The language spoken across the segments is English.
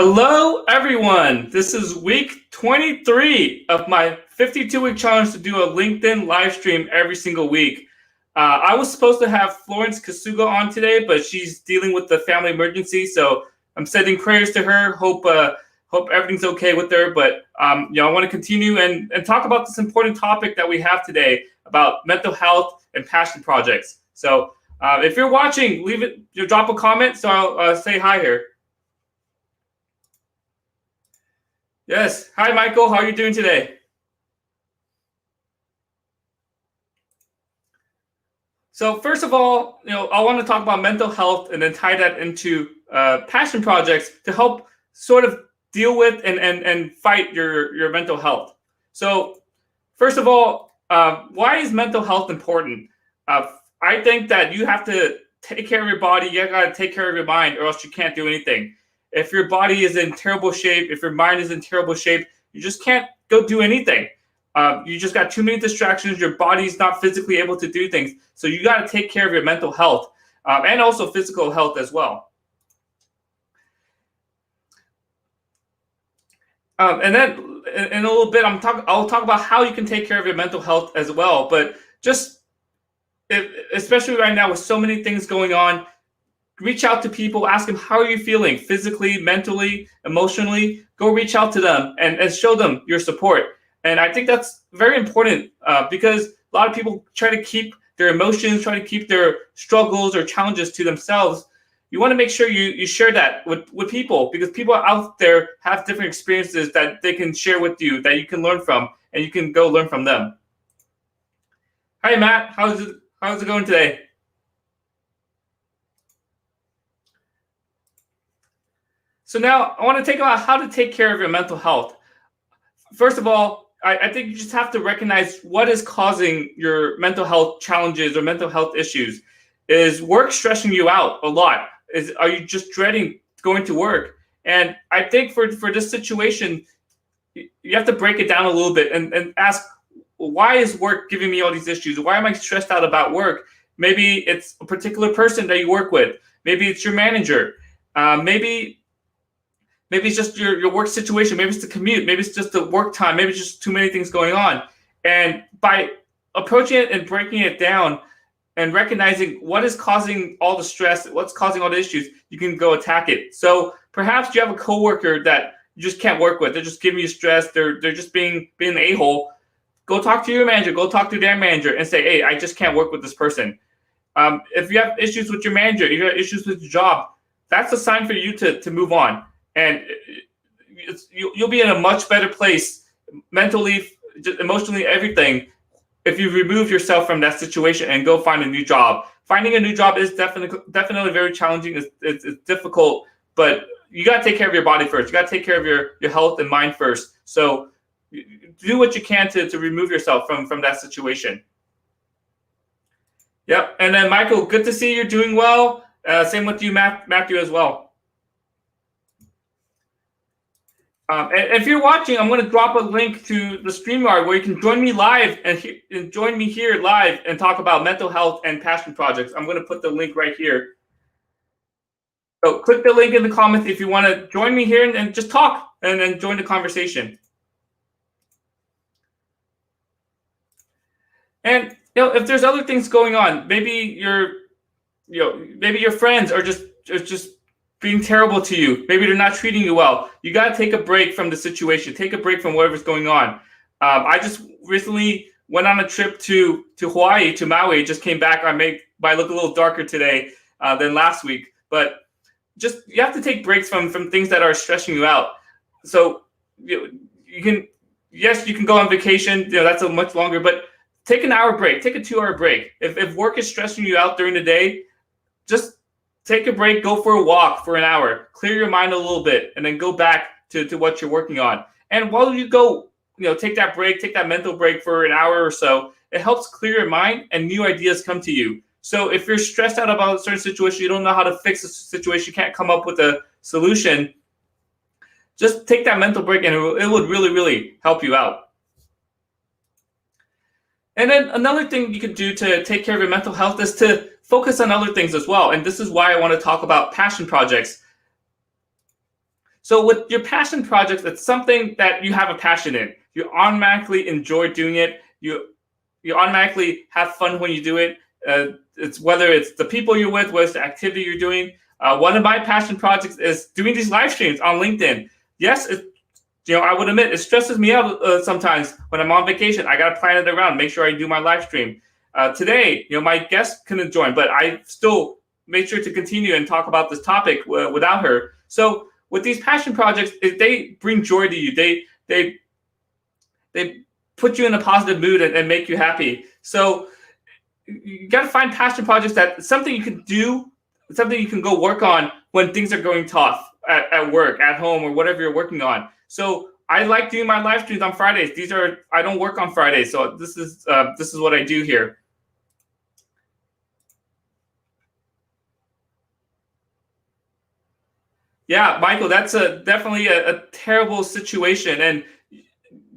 Hello, everyone. This is week 23 of my 52-week challenge to do a LinkedIn live stream every single week. I was supposed to have Florence Casuga on today, but she's dealing with the family emergency, so I'm sending prayers to her. Hope everything's okay with her. But I want to continue and talk about this important topic that we have today about mental health and passion projects. So if you're watching, leave it. Drop a comment so I'll say hi here. Yes. Hi, Michael. How are you doing today? So first of all, I want to talk about mental health and then tie that into passion projects to help sort of deal with and fight your mental health. So first of all, why is mental health important? I think that you have to take care of your body. You got to take care of your mind, or else you can't do anything. If your body is in terrible shape, if your mind is in terrible shape, you just can't go do anything. You just got too many distractions. Your body's not physically able to do things. So you got to take care of your mental health and also physical health as well. And then in a little bit, I'll talk about how you can take care of your mental health as well. But especially right now with so many things going on, reach out to people, ask them, how are you feeling physically, mentally, emotionally? Go reach out to them and show them your support. And I think that's very important because a lot of people try to keep their emotions, try to keep their struggles or challenges to themselves. You want to make sure you share that with people, because people out there have different experiences that they can share with you, that you can learn from, and you can go learn from them. Hi, Matt. How's it going today? So now I want to take about how to take care of your mental health. First of all, I think you just have to recognize what is causing your mental health challenges or mental health issues. Is work stressing you out a lot? Are you just dreading going to work? And I think for this situation, you have to break it down a little bit and ask, why is work giving me all these issues? Why am I stressed out about work? Maybe it's a particular person that you work with. Maybe it's your manager. Maybe it's just your work situation. Maybe it's the commute. Maybe it's just the work time. Maybe it's just too many things going on. And by approaching it and breaking it down and recognizing what is causing all the stress, what's causing all the issues, you can go attack it. So perhaps you have a coworker that you just can't work with. They're just giving you stress. They're just being an a-hole. Go talk to your manager. Go talk to their manager and say, hey, I just can't work with this person. If you have issues with your manager, you have issues with your job, that's a sign for you to move on. And you'll be in a much better place mentally, emotionally, everything, if you remove yourself from that situation and go find a new job. Finding a new job is definitely very challenging. It's difficult, but you got to take care of your body first. You got to take care of your health and mind first. So do what you can to remove yourself from that situation. Yep. And then Michael, good to see you're doing well. Same with you, Matthew, as well. And if you're watching, I'm going to drop a link to the StreamYard where you can join me live and join me here live and talk about mental health and passion projects. I'm going to put the link right here. So click the link in the comments if you want to join me here and just talk and then join the conversation. And if there's other things going on, maybe maybe your friends are just being terrible to you. Maybe they're not treating you well. You got to take a break from the situation. Take a break from whatever's going on. I just recently went on a trip to Hawaii, to Maui. Just came back. I look a little darker today than last week. But you have to take breaks from things that are stressing you out. So you can go on vacation. That's a much longer. But take an hour break. Take a 2-hour break. If work is stressing you out during the day, just take a break, go for a walk for an hour, clear your mind a little bit, and then go back to what you're working on. And while you go, take that break, take that mental break for an hour or so, it helps clear your mind and new ideas come to you. So if you're stressed out about a certain situation, you don't know how to fix a situation, you can't come up with a solution, just take that mental break and it would really, really help you out. And then another thing you can do to take care of your mental health is to focus on other things as well. And this is why I want to talk about passion projects. So with your passion projects, it's something that you have a passion in. You automatically enjoy doing it. You automatically have fun when you do it. It's whether it's the people you're with, whether it's the activity you're doing. One of my passion projects is doing these live streams on LinkedIn. Yes, I would admit it stresses me out sometimes when I'm on vacation. I got to plan it around, make sure I do my live stream. Today, my guest couldn't join, but I still made sure to continue and talk about this topic without her. So with these passion projects, they bring joy to you. They put you in a positive mood and make you happy. So you got to find passion projects that something you can do, something you can go work on when things are going tough at work, at home, or whatever you're working on. So I like doing my live streams on Fridays. I don't work on Fridays, so this is what I do here. Yeah, Michael, that's definitely a terrible situation, and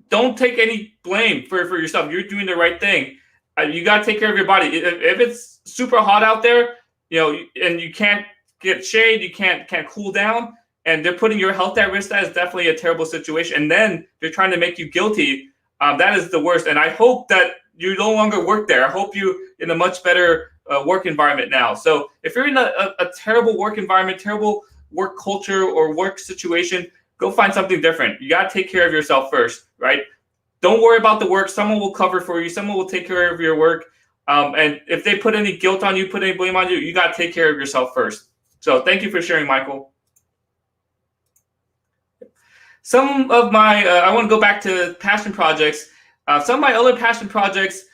don't take any blame for yourself. You're doing the right thing. You got to take care of your body. If it's super hot out there, and you can't get shade, you can't cool down, and they're putting your health at risk, that is definitely a terrible situation. And then they're trying to make you guilty. That is the worst. And I hope that you no longer work there. I hope you in a much better work environment now. So if you're in a terrible work environment, terrible work culture or work situation, go find something different. You got to take care of yourself first, right? Don't worry about the work. Someone will cover for you. Someone will take care of your work. And if they put any guilt on you, put any blame on you, you got to take care of yourself first. So thank you for sharing, Michael. Some of my, I want to go back to passion projects. Some of my other passion projects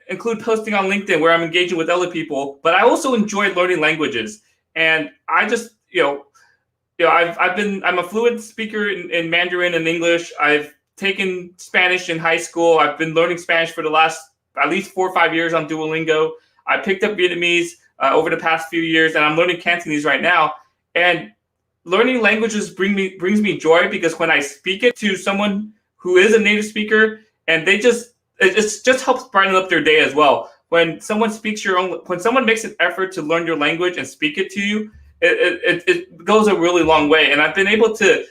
include posting on LinkedIn where I'm engaging with other people, but I also enjoy learning languages. And I just, I'm a fluent speaker in Mandarin and English. I've taken Spanish in high school. I've been learning Spanish for the last at least 4 or 5 years on Duolingo. I picked up Vietnamese over the past few years, and I'm learning Cantonese right now. And learning languages brings me joy because when I speak it to someone who is a native speaker, and it just helps brighten up their day as well. When someone when someone makes an effort to learn your language and speak it to you, it goes a really long way. And I've been able to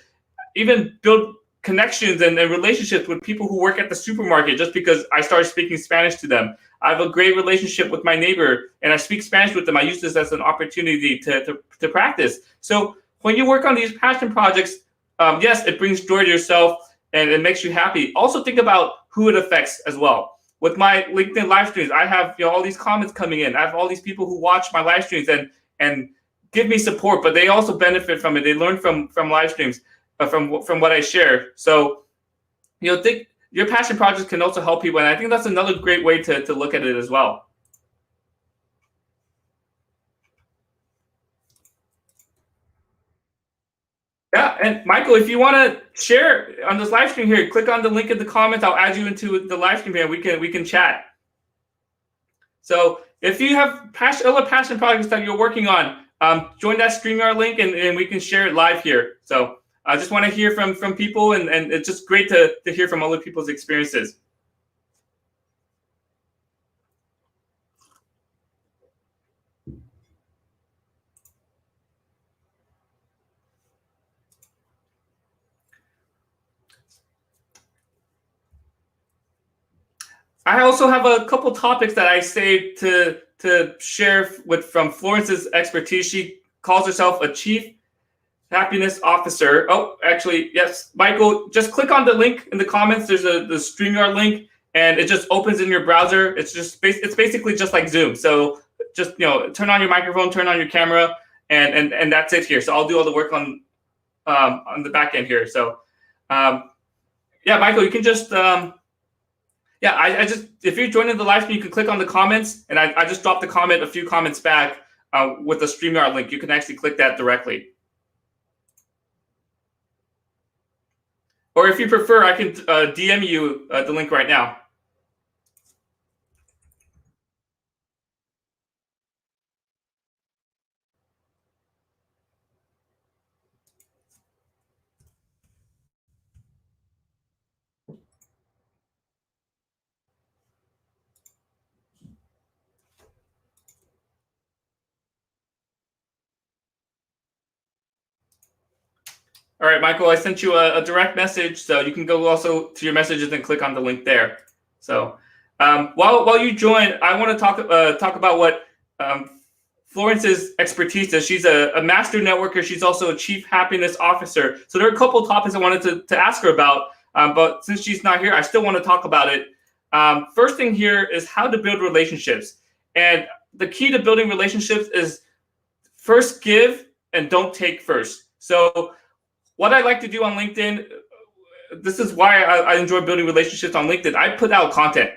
even build connections and relationships with people who work at the supermarket just because I started speaking Spanish to them. I have a great relationship with my neighbor, and I speak Spanish with them. I use this as an opportunity to practice. So when you work on these passion projects, yes, it brings joy to yourself and it makes you happy. Also think about who it affects as well. With my LinkedIn live streams, I have all these comments coming in. I have all these people who watch my live streams and give me support, but they also benefit from it. They learn from live streams, from what I share. So, think your passion projects can also help people, and I think that's another great way to look at it as well. Yeah, and Michael, if you want to share on this live stream here, click on the link in the comments. I'll add you into the live stream here. We can chat. So if you have other passion projects that you're working on, join that StreamYard link and we can share it live here. So I just want to hear from people, and it's just great to hear from other people's experiences. I also have a couple topics that I saved to share from Florence's expertise. She calls herself a chief happiness officer. Oh, actually, yes, Michael, just click on the link in the comments. There's the StreamYard link, and it just opens in your browser. It's basically just like Zoom. So just turn on your microphone, turn on your camera, and that's it here. So I'll do all the work on the back end here. So yeah, Michael, you can just I just, if you're joining the live stream, you can click on the comments, and I just dropped a few comments back with the StreamYard link. You can actually click that directly. Or if you prefer, I can DM you the link right now. All right, Michael, I sent you a direct message, so you can go also to your messages and click on the link there. So while you join, I want to talk about what Florence's expertise is. She's a master networker. She's also a chief happiness officer. So there are a couple of topics I wanted to ask her about, but since she's not here, I still want to talk about it. First thing here is how to build relationships. And the key to building relationships is first give and don't take first. So what I like to do on LinkedIn, this is why I enjoy building relationships on LinkedIn. I put out content.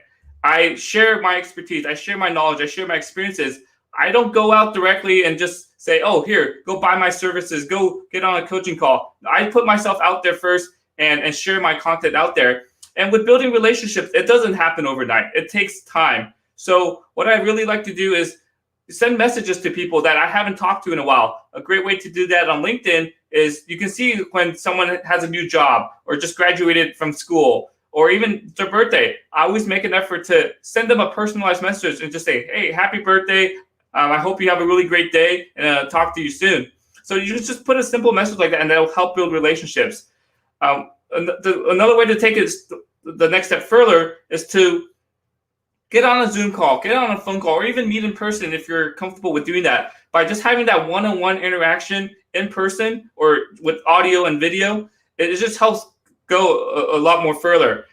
I share my expertise. I share my knowledge. I share my experiences. I don't go out directly and just say, oh, here, go buy my services. Go get on a coaching call. I put myself out there first and share my content out there. And with building relationships, it doesn't happen overnight. It takes time. So what I really like to do is send messages to people that I haven't talked to in a while. A great way to do that on LinkedIn is you can see when someone has a new job or just graduated from school or even their birthday. I always make an effort to send them a personalized message and just say, hey, happy birthday. I hope you have a really great day and talk to you soon. So you just put a simple message like that and that'll help build relationships. Another way to take it the next step further is to get on a Zoom call, get on a phone call, or even meet in person if you're comfortable with doing that. By just having that one-on-one interaction in person or with audio and video, it just helps go a lot more further.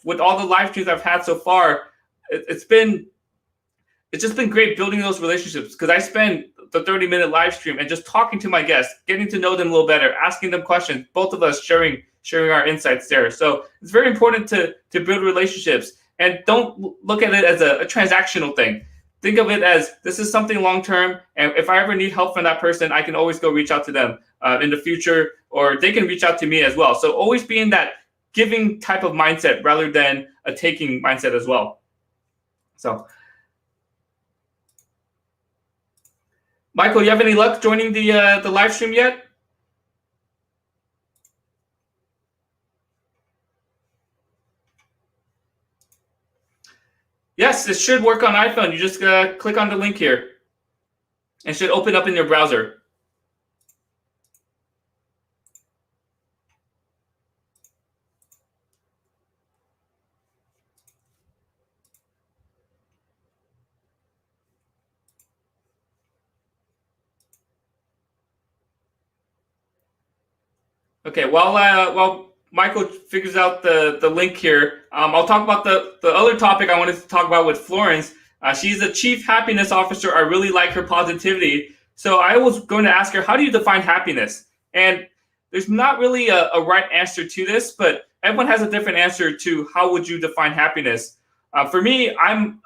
With all the live streams I've had so far, it's just been great building those relationships because I spend the 30-minute live stream and just talking to my guests, getting to know them a little better, asking them questions, both of us sharing our insights there. So it's very important to build relationships. And don't look at it as a transactional thing. Think of it as this is something long-term. And if I ever need help from that person, I can always go reach out to them in the future, or they can reach out to me as well. So always be in that giving type of mindset rather than a taking mindset as well. So, Michael, you have any luck joining the live stream yet? Yes, it should work on iPhone. You just click on the link here. It should open up in your browser. Okay, while Michael figures out the link here, I'll talk about the other topic I wanted to talk about with Florence. She's a chief happiness officer. I really like her positivity. So I was going to ask her, how do you define happiness? And there's not really a right answer to this, but everyone has a different answer to how would you define happiness. For me, I'm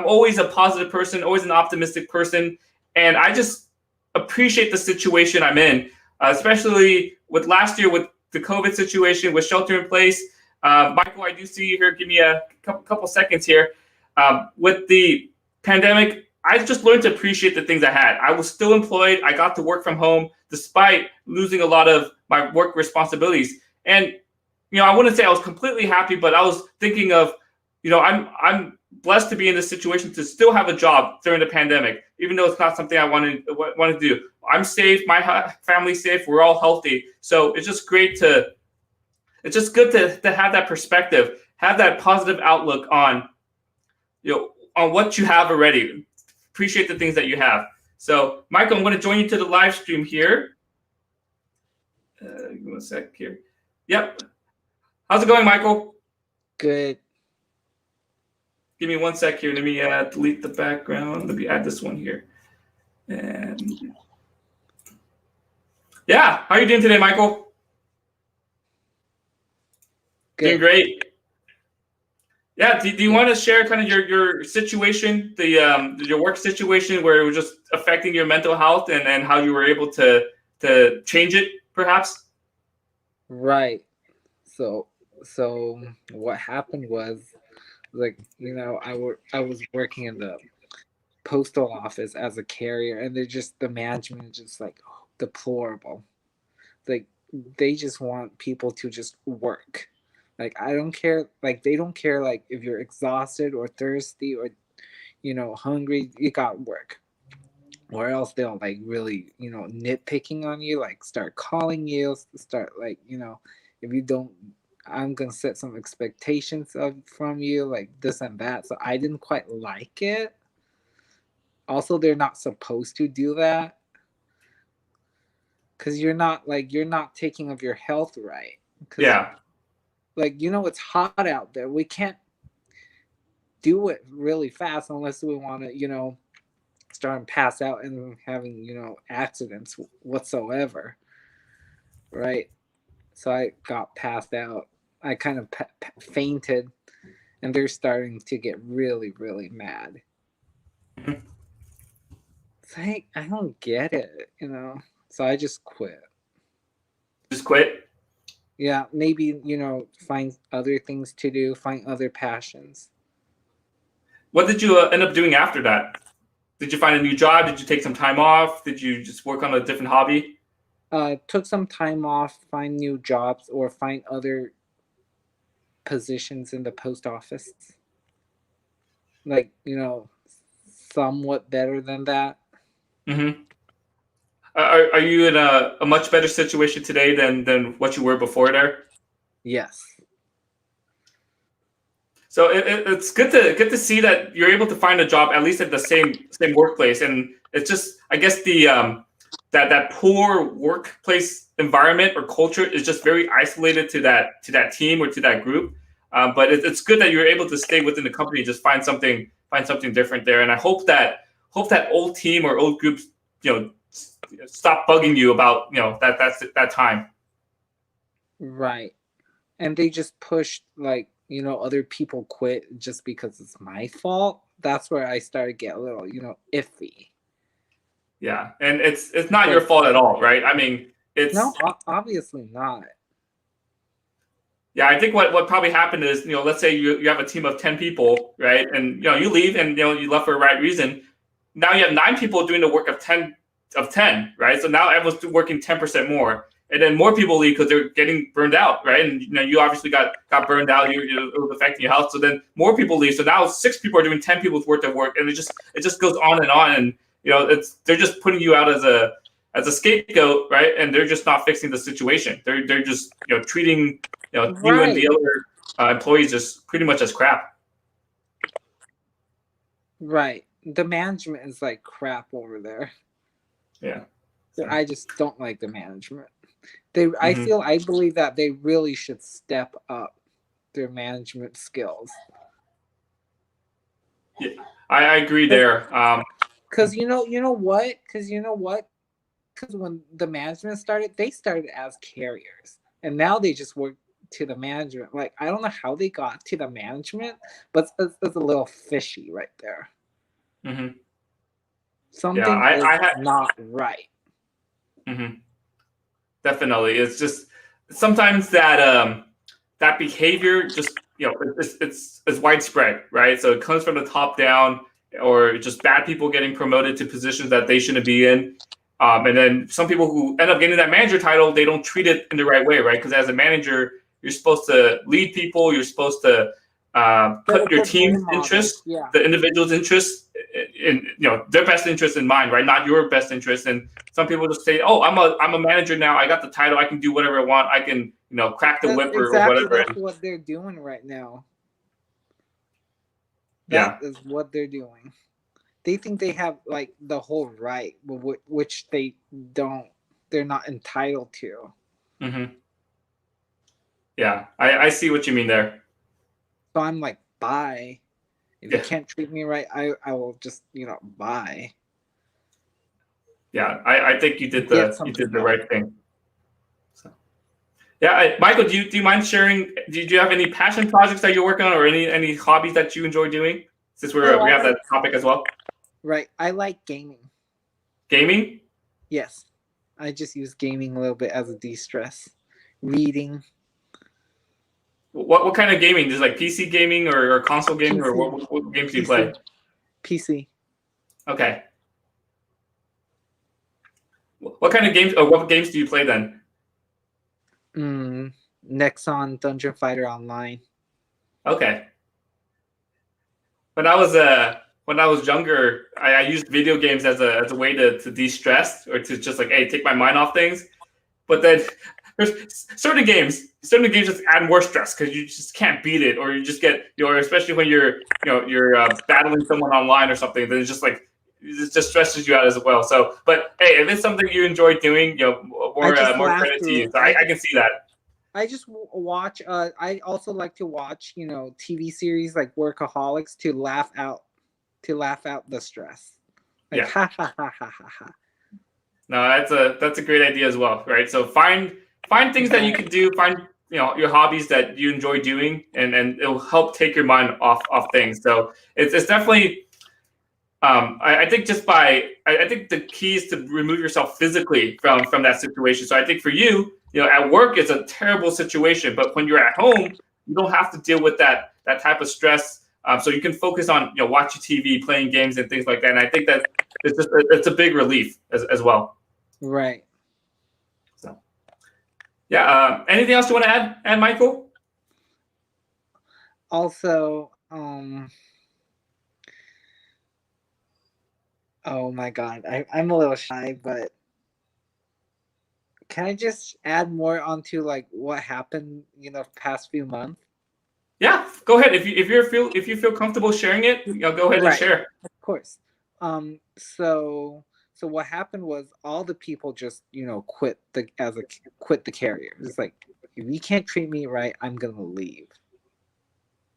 always a positive person, always an optimistic person, and I just appreciate the situation I'm in, especially with last year with the COVID situation, with shelter in place. Michael, I do see you here. Give me a couple seconds here. With the pandemic, I just learned to appreciate the things I had. I was still employed. I got to work from home despite losing a lot of my work responsibilities. And, I wouldn't say I was completely happy, but I was thinking of, I'm blessed to be in this situation to still have a job during the pandemic, even though it's not something I wanted to do. I'm safe. My family's safe. We're all healthy. So it's just great it's just good to have that perspective, have that positive outlook on, on what you have already. Appreciate the things that you have. So, Michael, I'm going to join you to the live stream here. Give me a sec here. Yep. How's it going, Michael? Good. Give me 1 sec here. Let me delete the background. Let me add this one here. And yeah, how are you doing today, Michael? Good. Doing great. Yeah, do you want to share kind of your situation, your work situation where it was just affecting your mental health and how you were able to change it, perhaps? Right. So what happened was, like, I was working in the postal office as a carrier, and the management is just like deplorable. Like, they just want people to just work. Like, I don't care. Like, they don't care, like, if you're exhausted or thirsty or hungry. You got work. or else they'll like really, nitpicking on you, like start calling you, start like, if you don't, I'm gonna set some expectations from you, like this and that. So I didn't quite like it. Also, they're not supposed to do that because you're not taking of your health right. Because Yeah. like it's hot out there. We can't do it really fast unless we want to, start and pass out and having accidents whatsoever, right? So I got passed out. I kind of fainted, and they're starting to get really, really mad. Mhm. It's like I don't get it, So I just quit. Just quit. Yeah, maybe find other things to do, find other passions. What did you end up doing after that? Did you find a new job? Did you take some time off? Did you just work on a different hobby? Took some time off, find new jobs, or find other positions in the post office. Like somewhat better than that. Hmm. Are you in a much better situation today than what you were before there? Yes. So it's good to see that you're able to find a job at least at the same workplace, and it's just I guess the that poor workplace environment or culture is just very isolated to that team or to that group. But it's good that you're able to stay within the company, just find something different there, and I hope that old team or old groups stop bugging you about that time. Right. And they just pushed like, other people quit just because it's my fault. That's where I started to get a little, iffy. Yeah, and it's not your Like, fault at all, right? I mean, no, it's obviously not. yeah. I think what probably happened is let's say you have a team of 10 people, right? And you leave and you left for a right reason. Now you have 9 people doing the work of 10, right? So now everyone's working 10% more, and then more people leave because they're getting burned out, right? And you obviously got burned out. It was affecting your health. So then more people leave. So now 6 people are doing 10 people's worth of work, and it just goes on and on. And they're just putting you out as a scapegoat, right? And they're just not fixing the situation. They're just treating you and Right. the other employees just pretty much as crap. Right. The management is like crap over there. Yeah. I just don't like the management. I Hmm. feel, I believe that they really should step up their management skills. Yeah, I agree there. Because because when the management started, they started as carriers, and now they just work to the management. Like I don't know how they got to the management, but it's a little fishy right there. Mhm. Yeah, Something is I had not right. mhm, definitely. It's just sometimes that behavior just it's widespread, right? So it comes from the top down, or just bad people getting promoted to positions that they shouldn't be in. And then some people who end up getting that manager title, they don't treat it in the right way, right? Because as a manager, you're supposed to lead people. You're supposed to Set a put your good role team's model. interests, Yeah. the individual's interests, in their best interest in mind, right? Not your best interest. And some people just say, "Oh, I'm a manager now. I got the title. I can do whatever I want. I can crack the That's whip or exactly whatever." that's And what they're doing right now. That yeah, is what they're doing. They think they have like the whole right, which they don't. They're not entitled to. hmm, yeah, I see what you mean there. So I'm like, bye. If you Yeah, can't treat me right, I will just bye. yeah, I think Get you did something the else. right thing. So, yeah, Michael, do you mind sharing? Do you have any passion projects that you're working on, or any hobbies that you enjoy doing? Since Oh, we I have that like topic as well. right. I like gaming. Gaming. Yes, I just use gaming a little bit as a de-stress. Reading, What kind of gaming? Just like PC gaming or console gaming, or PC, what games do you play? PC, PC. Okay. What kind of games? Or what games do you play then? Nexon Dungeon Fighter Online. Okay. When I when I was younger, I used video games as a way to de-stress or to just like, hey, take my mind off things. But then there's certain games just add more stress because you just can't beat it, or you just get, or especially when you're battling someone online or something, then it's just like it just stresses you out as well. So, but hey, if it's something you enjoy doing, more credit to you. So I can see that. I just watch. I also like to watch, TV series like Workaholics to laugh out the stress. Like, ha ha ha ha ha ha. No, that's a great idea as well, right? So find things that you can do. Find your hobbies that you enjoy doing, and it'll help take your mind off things. So it's definitely. I think I think the key is to remove yourself physically from that situation. So I think for you, at work it's a terrible situation, but when you're at home, you don't have to deal with that type of stress. So you can focus on watching TV, playing games, and things like that. And I think that it's a big relief as well. Right. So, yeah. Anything else you want to add, Michael? Also, oh my God, I'm a little shy, but can I just add more onto like what happened, past few months? Yeah, go ahead. If you feel comfortable sharing it, go ahead and share. Of course. So what happened was all the people just quit the carrier. It's like, if you can't treat me right, I'm gonna leave.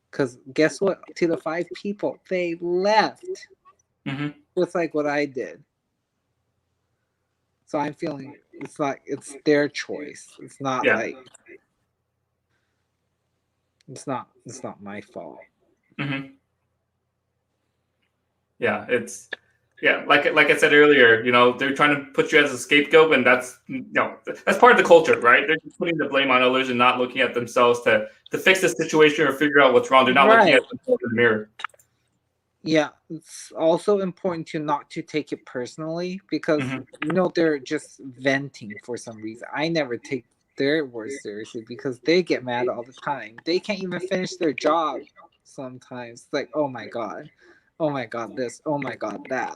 Because guess what? To the 5 people, they left. Mm-hmm. It's like what I did. So I'm feeling it's their choice. It's not like it's not my fault. Mm-hmm. Yeah, like I said earlier, they're trying to put you as a scapegoat, and that's that's part of the culture, right? They're just putting the blame on others and not looking at themselves to fix the situation or figure out what's wrong. They're not looking at themselves in the mirror. Yeah, it's also important not to take it personally because they're just venting for some reason. I never take their words seriously because they get mad all the time. They can't even finish their job sometimes. It's like, oh my God this, oh my God that.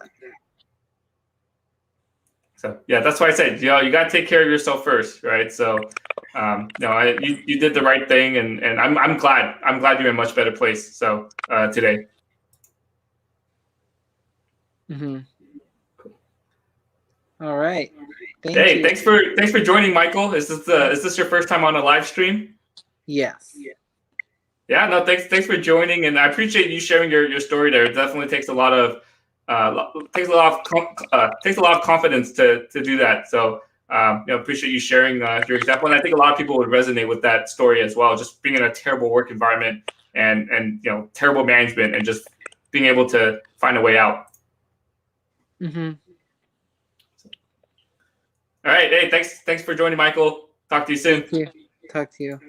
So yeah, that's why I said you got to take care of yourself first, right? So you did the right thing, and I'm glad you're in a much better place. So today. Mm-hmm. All right. Thanks for joining, Michael. Is this your first time on a live stream? Yes. Yeah. No. Thanks for joining, and I appreciate you sharing your story there. It definitely takes a lot of confidence to do that. So appreciate you sharing your example, and I think a lot of people would resonate with that story as well. Just being in a terrible work environment and terrible management, and just being able to find a way out. Mm-hmm. All right. Hey, thanks for joining, Michael. Talk to you soon. Talk to you.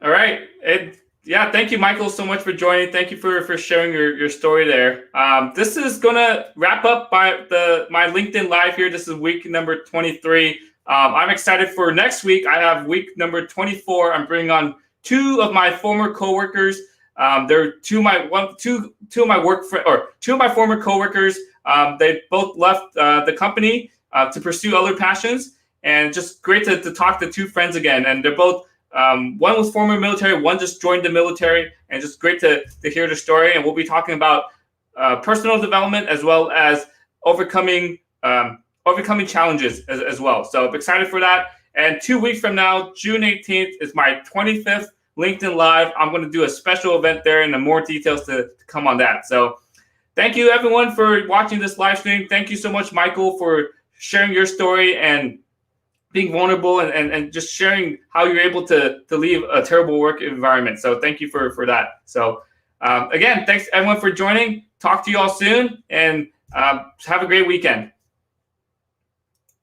All right. Thank you, Michael, so much for joining. Thank you for sharing your story there. This is gonna wrap up my LinkedIn Live here. This is week number 23. I'm excited for next week. I have week number 24. I'm bringing on 2 of my former coworkers. They're two of my former coworkers. They both left the company to pursue other passions, and just great to talk to 2 friends again. And they're both one was former military, one just joined the military, and just great to hear the story. And we'll be talking about personal development as well as overcoming challenges as well. So I'm excited for that. And 2 weeks from now, June 18th, is my 25th LinkedIn Live. I'm going to do a special event there, and more details to come on that. So thank you, everyone, for watching this live stream. Thank you so much, Michael, for sharing your story and being vulnerable and just sharing how you're able to leave a terrible work environment. So thank you for that. So again, thanks, everyone, for joining. Talk to you all soon, and have a great weekend.